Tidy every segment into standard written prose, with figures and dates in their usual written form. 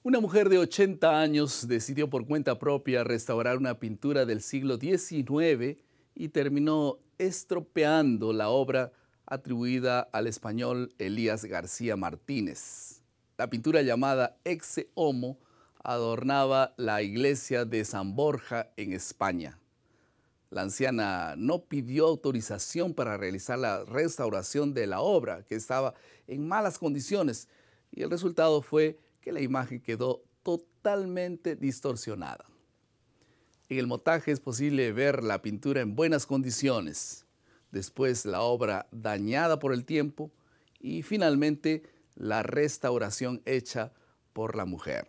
Una mujer de 80 años decidió por cuenta propia restaurar una pintura del siglo XIX y terminó estropeando la obra atribuida al español Elías García Martínez. La pintura llamada Ecce Homo adornaba la iglesia de San Borja en España. La anciana no pidió autorización para realizar la restauración de la obra, que estaba en malas condiciones, y el resultado fue que la imagen quedó totalmente distorsionada. En el montaje es posible ver la pintura en buenas condiciones, después la obra dañada por el tiempo y finalmente la restauración hecha por la mujer.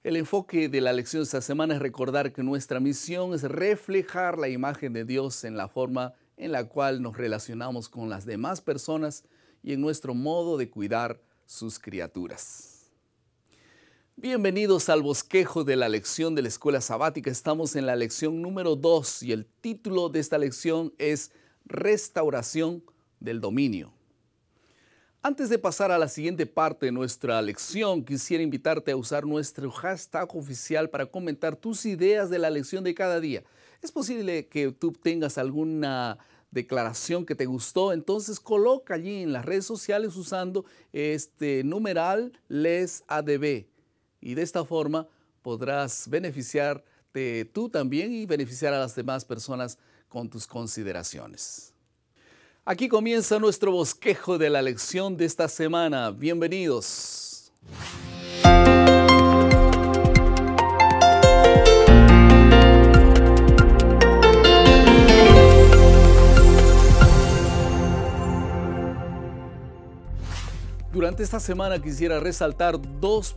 El enfoque de la lección de esta semana es recordar que nuestra misión es reflejar la imagen de Dios en la forma en la cual nos relacionamos con las demás personas y en nuestro modo de cuidar sus criaturas. Bienvenidos al bosquejo de la lección de la escuela sabática. Estamos en la lección número 2 y el título de esta lección es Restauración del dominio. Antes de pasar a la siguiente parte de nuestra lección, quisiera invitarte a usar nuestro hashtag oficial para comentar tus ideas de la lección de cada día. Es posible que tú tengas alguna declaración que te gustó, entonces coloca allí en las redes sociales usando este numeral LesADB y de esta forma podrás beneficiarte tú también y beneficiar a las demás personas con tus consideraciones. Aquí comienza nuestro bosquejo de la lección de esta semana. Bienvenidos. Durante esta semana quisiera resaltar dos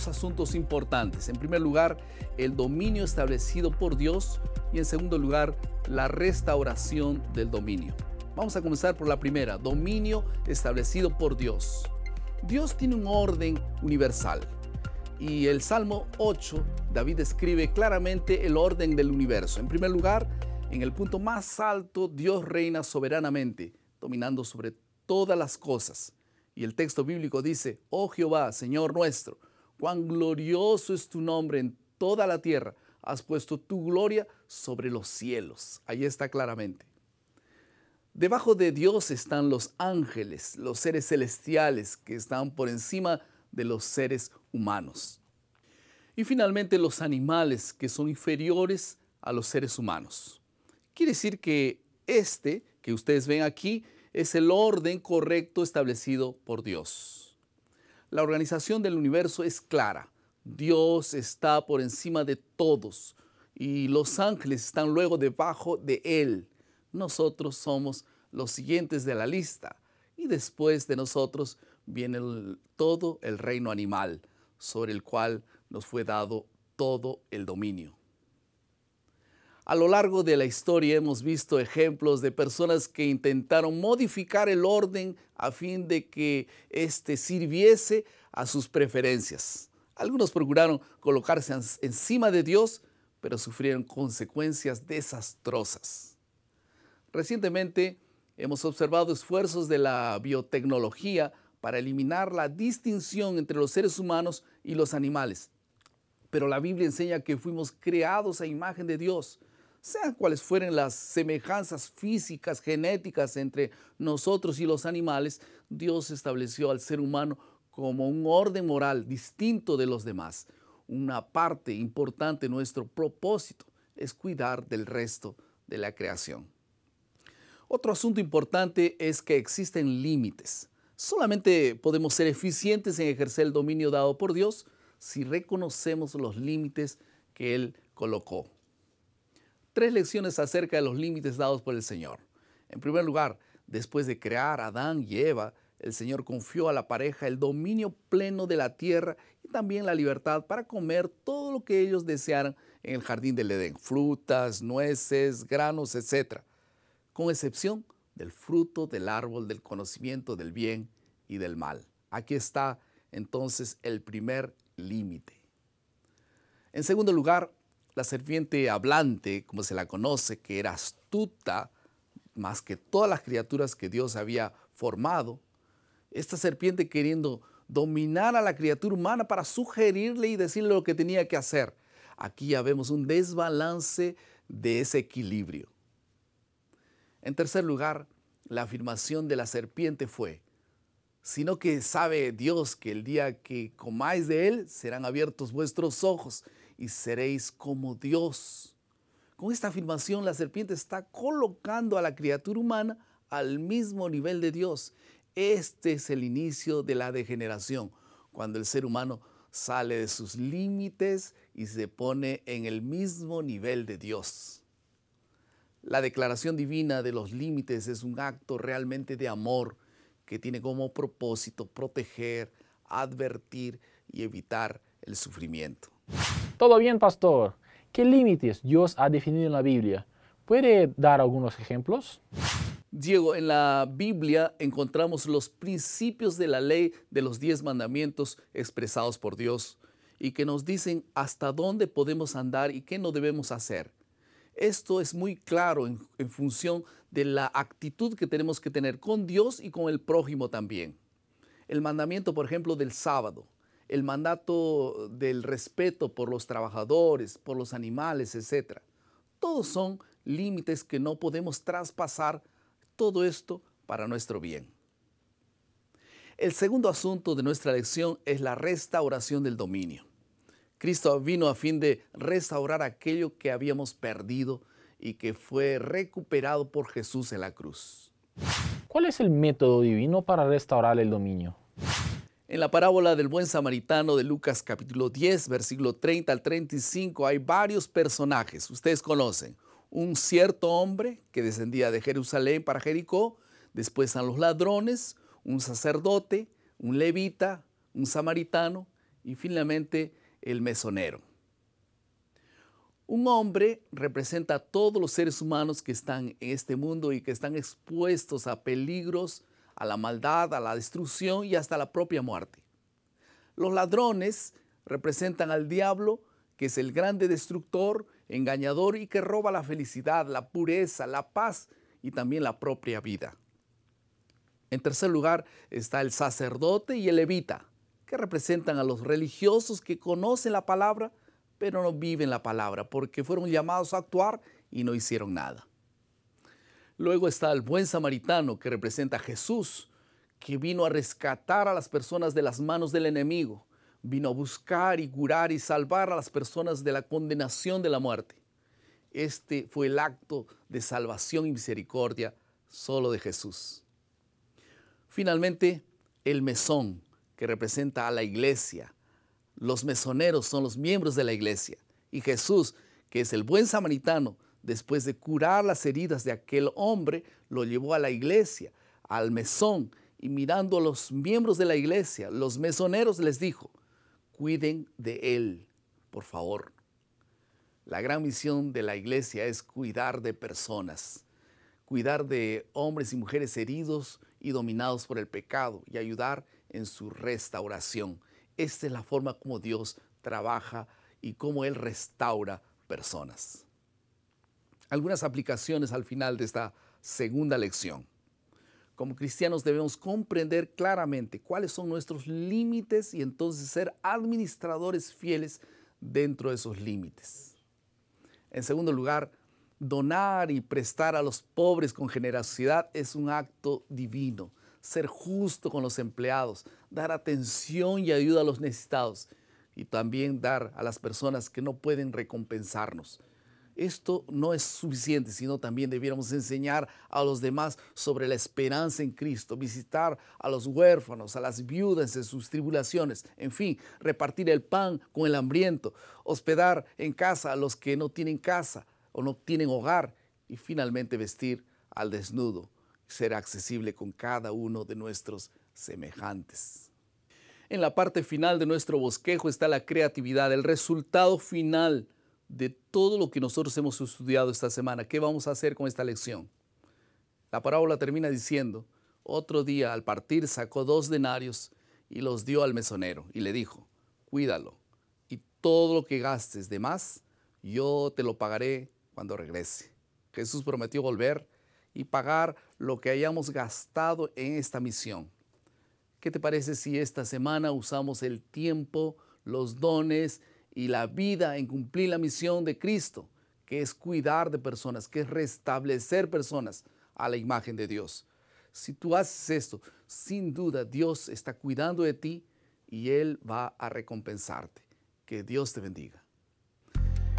asuntos importantes. En primer lugar, el dominio establecido por Dios y en segundo lugar, la restauración del dominio. Vamos a comenzar por la primera, dominio establecido por Dios. Dios tiene un orden universal y el Salmo 8, David describe claramente el orden del universo. En primer lugar, en el punto más alto, Dios reina soberanamente, dominando sobre todas las cosas. Y el texto bíblico dice, oh Jehová, Señor nuestro, cuán glorioso es tu nombre en toda la tierra, has puesto tu gloria sobre los cielos. Ahí está claramente. Debajo de Dios están los ángeles, los seres celestiales que están por encima de los seres humanos. Y finalmente los animales que son inferiores a los seres humanos. Quiere decir que este que ustedes ven aquí es el orden correcto establecido por Dios. La organización del universo es clara. Dios está por encima de todos y los ángeles están luego debajo de Él. Nosotros somos los siguientes de la lista y después de nosotros viene todo el reino animal sobre el cual nos fue dado todo el dominio. A lo largo de la historia hemos visto ejemplos de personas que intentaron modificar el orden a fin de que éste sirviese a sus preferencias. Algunos procuraron colocarse encima de Dios, pero sufrieron consecuencias desastrosas. Recientemente hemos observado esfuerzos de la biotecnología para eliminar la distinción entre los seres humanos y los animales. Pero la Biblia enseña que fuimos creados a imagen de Dios. Sean cuales fueren las semejanzas físicas, genéticas entre nosotros y los animales, Dios estableció al ser humano como un orden moral distinto de los demás. Una parte importante de nuestro propósito es cuidar del resto de la creación. Otro asunto importante es que existen límites. Solamente podemos ser eficientes en ejercer el dominio dado por Dios si reconocemos los límites que Él colocó. 3 lecciones acerca de los límites dados por el Señor. En primer lugar, después de crear a Adán y Eva, el Señor confió a la pareja el dominio pleno de la tierra y también la libertad para comer todo lo que ellos desearan en el jardín del Edén, frutas, nueces, granos, etc., con excepción del fruto del árbol del conocimiento del bien y del mal. Aquí está entonces el primer límite. En segundo lugar, la serpiente hablante, como se la conoce, que era astuta más que todas las criaturas que Dios había formado, esta serpiente queriendo dominar a la criatura humana para sugerirle y decirle lo que tenía que hacer. Aquí ya vemos un desbalance de ese equilibrio. En tercer lugar, la afirmación de la serpiente fue: sino que sabe Dios que el día que comáis de él serán abiertos vuestros ojos y seréis como Dios. Con esta afirmación la serpiente está colocando a la criatura humana al mismo nivel de Dios. Este es el inicio de la degeneración, cuando el ser humano sale de sus límites y se pone en el mismo nivel de Dios. La declaración divina de los límites es un acto realmente de amor que tiene como propósito proteger, advertir y evitar el sufrimiento. Todo bien, pastor. ¿Qué límites Dios ha definido en la Biblia? ¿Puede dar algunos ejemplos? Diego, en la Biblia encontramos los principios de la ley de los 10 mandamientos expresados por Dios y que nos dicen hasta dónde podemos andar y qué no debemos hacer. Esto es muy claro en función de la actitud que tenemos que tener con Dios y con el prójimo también. El mandamiento, por ejemplo, del sábado, el mandato del respeto por los trabajadores, por los animales, etc. Todos son límites que no podemos traspasar, todo esto para nuestro bien. El segundo asunto de nuestra lección es la restauración del dominio. Cristo vino a fin de restaurar aquello que habíamos perdido y que fue recuperado por Jesús en la cruz. ¿Cuál es el método divino para restaurar el dominio? En la parábola del buen samaritano de Lucas capítulo 10, versículo 30 al 35, hay varios personajes. Ustedes conocen. Un cierto hombre que descendía de Jerusalén para Jericó, después están los ladrones, un sacerdote, un levita, un samaritano y finalmente el mesonero. Un hombre representa a todos los seres humanos que están en este mundo y que están expuestos a peligros, a la maldad, a la destrucción y hasta la propia muerte. Los ladrones representan al diablo, que es el grande destructor, engañador y que roba la felicidad, la pureza, la paz y también la propia vida. En tercer lugar está el sacerdote y el levita, que representan a los religiosos que conocen la palabra, pero no viven la palabra porque fueron llamados a actuar y no hicieron nada. Luego está el buen samaritano, que representa a Jesús, que vino a rescatar a las personas de las manos del enemigo. Vino a buscar y curar y salvar a las personas de la condenación de la muerte. Este fue el acto de salvación y misericordia solo de Jesús. Finalmente, el mesón, que representa a la iglesia. Los mesoneros son los miembros de la iglesia. Y Jesús, que es el buen samaritano, después de curar las heridas de aquel hombre, lo llevó a la iglesia, al mesón, y mirando a los miembros de la iglesia, los mesoneros, les dijo: cuiden de él, por favor. La gran misión de la iglesia es cuidar de personas, cuidar de hombres y mujeres heridos y dominados por el pecado y ayudar en su restauración. Esta es la forma como Dios trabaja y cómo Él restaura personas. Algunas aplicaciones al final de esta segunda lección. Como cristianos debemos comprender claramente cuáles son nuestros límites y entonces ser administradores fieles dentro de esos límites. En segundo lugar, donar y prestar a los pobres con generosidad es un acto divino. Ser justo con los empleados, dar atención y ayuda a los necesitados y también dar a las personas que no pueden recompensarnos. Esto no es suficiente, sino también debiéramos enseñar a los demás sobre la esperanza en Cristo, visitar a los huérfanos, a las viudas en sus tribulaciones, en fin, repartir el pan con el hambriento, hospedar en casa a los que no tienen casa o no tienen hogar y finalmente vestir al desnudo, ser accesible con cada uno de nuestros semejantes. En la parte final de nuestro bosquejo está la creatividad, el resultado final de todo lo que nosotros hemos estudiado esta semana. ¿Qué vamos a hacer con esta lección? La parábola termina diciendo: otro día al partir sacó 2 denarios y los dio al mesonero y le dijo: cuídalo y todo lo que gastes de más, yo te lo pagaré cuando regrese. Jesús prometió volver y pagar lo que hayamos gastado en esta misión. ¿Qué te parece si esta semana usamos el tiempo, los dones y la vida en cumplir la misión de Cristo, que es cuidar de personas, que es restablecer personas a la imagen de Dios? Si tú haces esto, sin duda Dios está cuidando de ti y Él va a recompensarte. Que Dios te bendiga.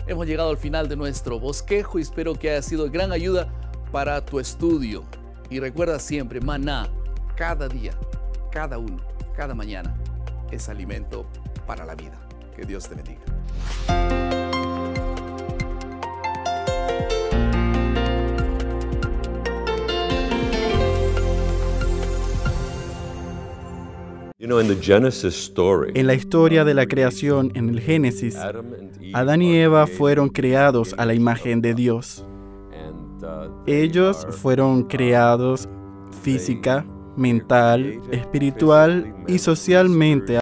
Hemos llegado al final de nuestro bosquejo y espero que haya sido de gran ayuda para tu estudio. Y recuerda siempre, maná, cada día, cada uno, cada mañana, es alimento para la vida. Que Dios te bendiga. En la historia de la creación, en el Génesis, Adán y Eva fueron creados a la imagen de Dios. Ellos fueron creados física, mental, espiritual y socialmente